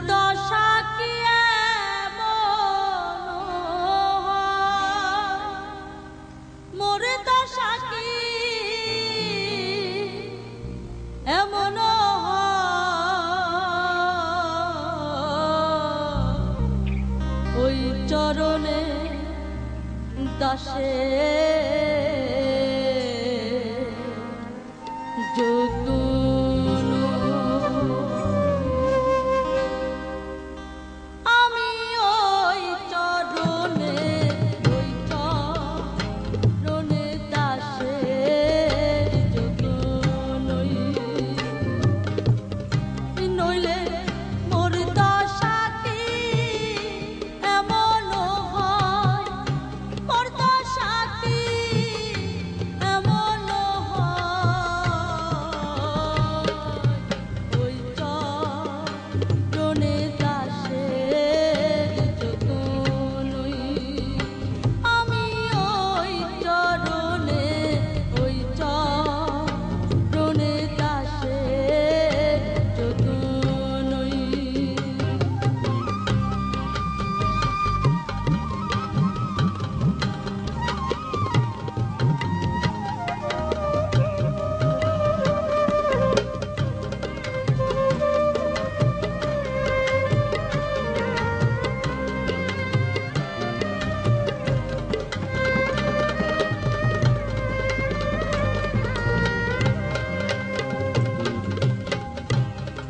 দশা কি মোর দশা কি এমন ওই চরণে দাসে যতুন আমি ওই চরণে দাসে যতুন নইলে মোর দশা কি এমন হয় মোর দশা কি এমন হয় ওই চরণে দাসে যতুন আমি ওই চরণে দাসে যতুন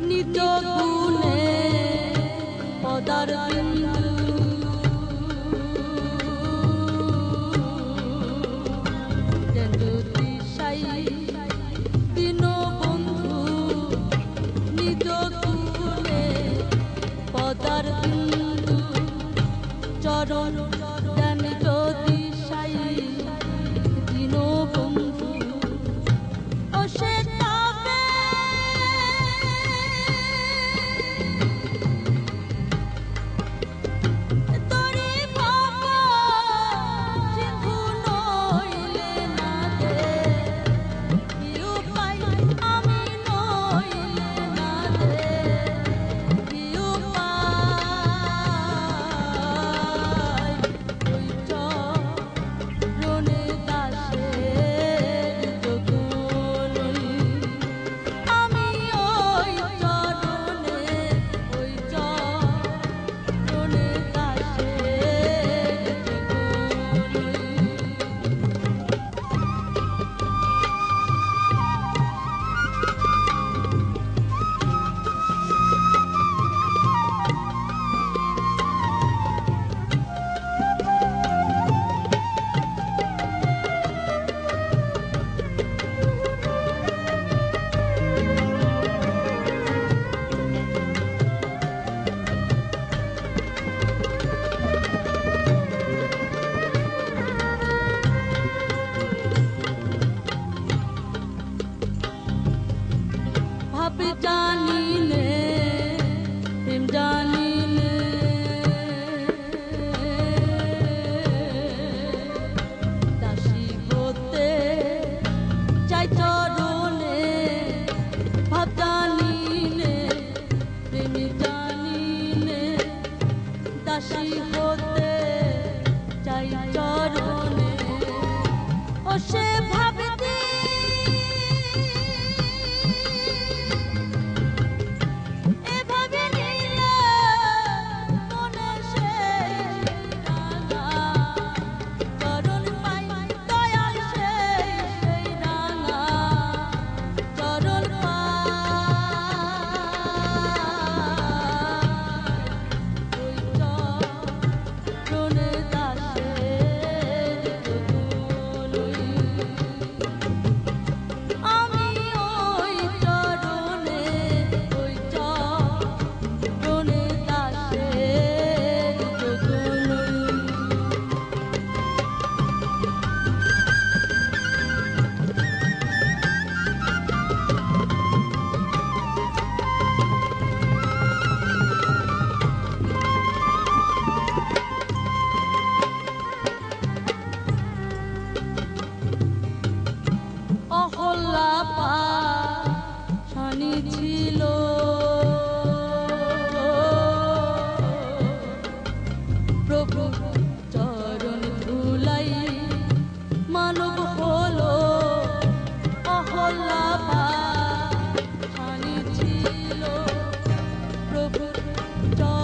নিজ গুণে পদার বিন্দু জ্যোতিষাই দীন বন্ধু নিজ গুণে পদার বিন্দু চরণ জ্ঞান জ্যোতিষাই দীন বন্ধু ও সে জানিলে প্রেম জানিলে দাসী হতে চাই চরণে ভাব জানিলে প্রেম জানিলে দাসী হতে চাই চরণে ও সে ভাবতে চরণে